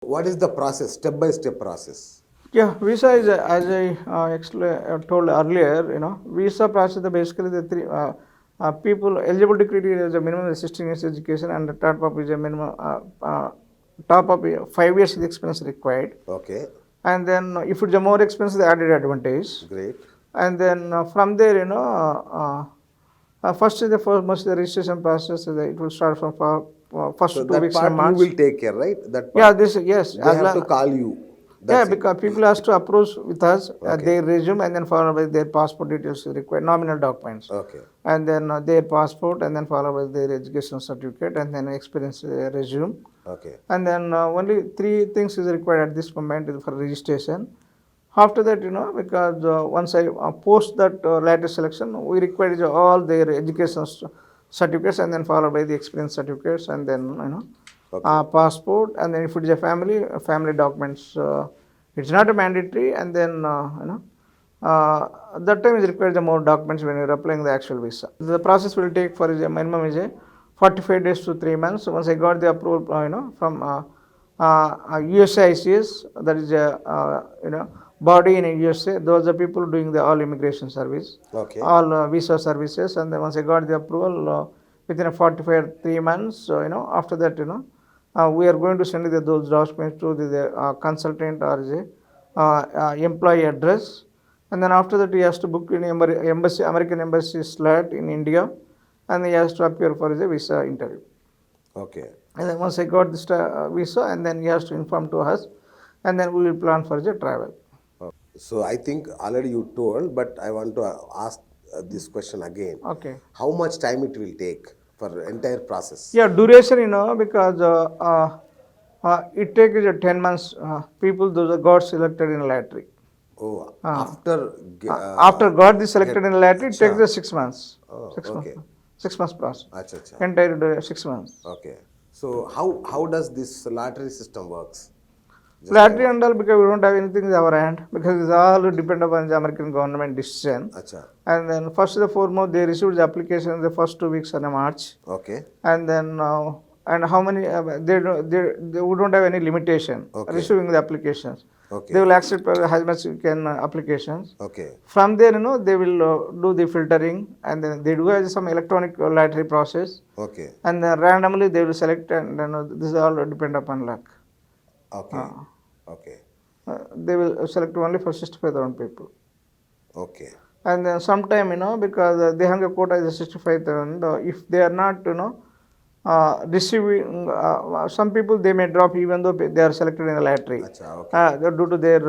What is the process, step-by-step process? Yeah, visa is as I told earlier. Visa process the basically the three people eligibility criteria is a minimum 16 years education and the top up is a minimum top up 5 years experience required. Okay, And then if it's a more expensive, the added advantage. great. And then from there, first is the first most the registration process. It will start from first So 2 weeks that in part you March. will take care, right? That Yeah, part. this yes. They have to call you. Yeah, That's it. because people has to approach with us Okay. their resume and then followed by their passport details required, nominal documents. Okay. And then their passport and then followed by their education certificate and then experience resume. Okay. And then only three things is required at this moment for registration. After that, because once I post that later selection, we require all their education certificates and then followed by the experience certificates and then Okay. passport, and then if it is a family documents. It's not a mandatory, and then that time is required the more documents when you're applying the actual visa. The process will take for a minimum is a 45 days to 3 months. Once I got the approval, from USCIS, that is a body in USA. Those are people doing the all immigration service, Okay. all visa services, and then once I got the approval within a 45 3 months, after that, we are going to send those documents to the consultant or the employee address, and then after that he has to book in embassy, American embassy slot in India, and he has to appear for the visa interview. Okay. And then once I got this visa, and then he has to inform to us, and then we will plan for the travel. So I think already you told, but I want to ask this question again. Okay. How much time it will take for entire process? Yeah, duration, because it takes 10 months. People those got selected in lottery. Oh, After got the selected in lottery, it takes Acha. 6 months. Oh, 6 okay. months. 6 months process. Acha, acha. Entire 6 months. Okay. So how does this lottery system works? Just Lottery and all, because we don't have anything in our hand, because it's all depend upon the American government decision. Acha. And then first and foremost, they received the application in the first 2 weeks of March. Okay. And then and how many they don't have any limitation receiving the applications. Okay. They will accept as much you can applications. Okay. From there, they will do the filtering, and then they do have some electronic lottery process, Okay. and then randomly they will select, and this is all depend upon luck. Okay. Okay. They will select only for 65,000 people. Okay. And then sometime, because they have a quota is 65,000, if they are not, receiving, some people they may drop even though they are selected in the lottery. Acha, okay. Due to their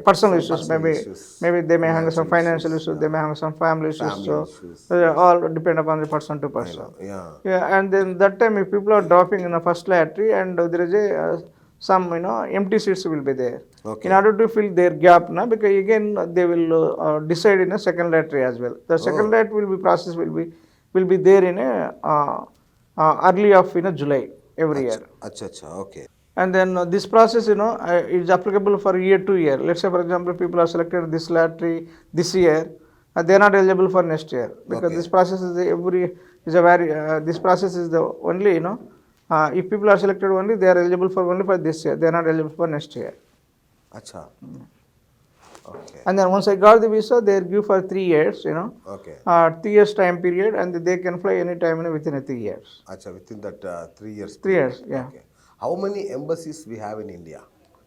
personal Some issues, personal issues, maybe they may have some financial issues, issues, they may have some family issues. Family So issues, all depend upon the person to I person. know. Yeah. Yeah, and then that time if people are dropping in the first lottery and there is a some empty seats will be there. Okay. In order to fill their gap, because again they will decide in a second lottery as well. The second lottery will be process will be there in a early of July every year. Acha, acha. Okay. And then this process, is applicable for year to year. Let's say, for example, people are selected this lottery this year, they are not eligible for next year, because this process is this process is the only, if people are selected only, they are eligible for only for this year. They are not eligible for next year. Acha. Okay. And then once I got the visa, they give for 3 years, Okay. 3 years time period, and they can fly any time within 3 years. Acha, within that 3 years. 3 years, yeah. Okay. How many embassies we have in India?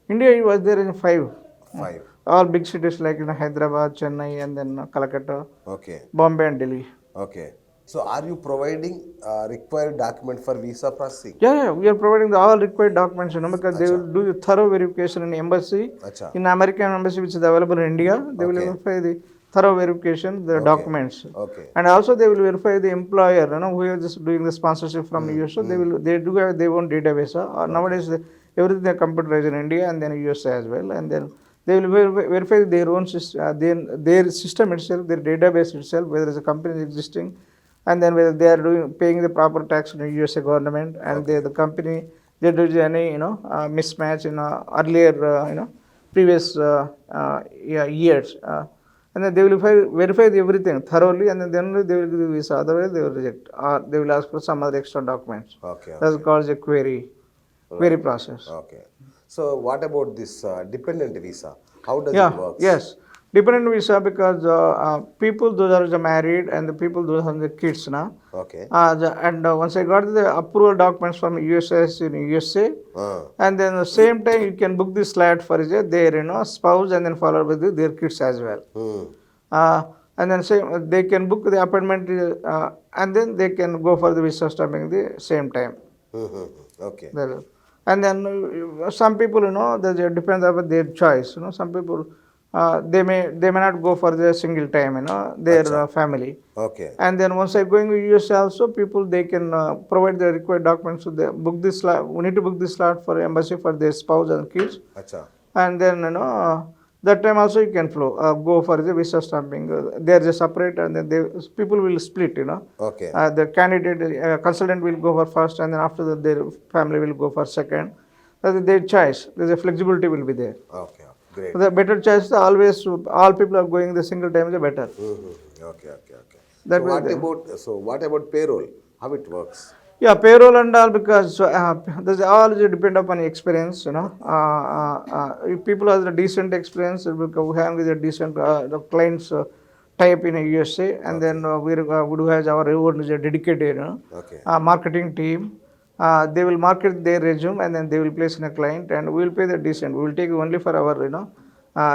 India was there in 5. 5. All big cities like Hyderabad, Chennai, and then Calcutta, Okay. Bombay, and Delhi. Okay. So are you providing required document for visa processing? Yeah, we are providing all required documents, because they will do the thorough verification in embassy. Acha. In American embassy, which is available in India, they will verify the thorough verification, the documents. Okay. And also they will verify the employer, who is just doing the sponsorship from US. So they do have their own database. Nowadays, everything is computerized in India and then USA as well. And then they will verify their own system, their system itself, their database itself, whether the company is existing, and then whether they are paying the proper tax to the USA government, and the company they do any mismatch in earlier previous years, and then they will verify everything thoroughly, and then they will give the visa. Otherwise, they will reject, or they will ask for some other extra documents. Okay. That's called a query process. Okay. So what about this dependent visa? How does it Yeah, work? yes. Dependent visa because people those are married and the people those are the kids now. Okay. Once I got the approval documents from USS in USA, and then the same time you can book the slot for their spouse and then follow with their kids as well. And then same they can book the appointment and then they can go for the visa stamping the same time. Okay. There. And then some people, that depends on their choice. Some people they may not go for the single time. Their family. Okay. And then once I going to US also, people they can provide the required documents. So they book this slot. We need to book this slot for embassy for their spouse and kids. Acha. And then that time also you can go for the visa stamping. There is a separate, and then people will split. Okay. The candidate consultant will go for first, and then after that their family will go for second. That's their choice. There's a flexibility will be there. Okay. Great. So the better choice always all people are going the single time the better. Okay. That So what about payroll? How it works? Yeah, payroll and all because there's all depend upon experience. If people have a decent experience, we have a decent the clients type in a USA, and then we do have our own dedicated Okay. marketing team. They will market their resume and then they will place in a client, and we will pay the decent. We will take only for our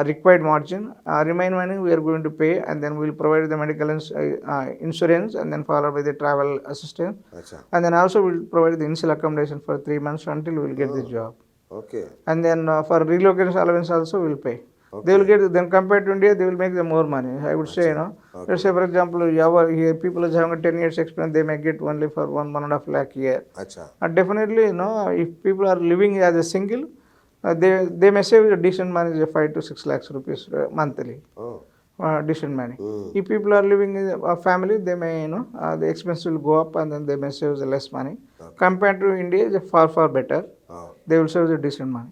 required margin. Remain money we are going to pay, and then we will provide the medical insurance, and then followed by the travel assistance. Acha. And then also we will provide the initial accommodation for 3 months until we will get the job. Okay. And then for relocation allowance also we will pay. They will get, then compared to India, they will make the more money. I would say, let's say for example, here people is having a 10 years experience, they may get only for 1.5 lakh a year. Acha. Definitely, if people are living as a single, they may save a decent money, 5 to 6 lakhs rupees monthly. Oh. Decent money. If people are living in a family, they may, the expense will go up, and then they may save the less money. Compared to India, it's far better. Oh. They will save the decent money.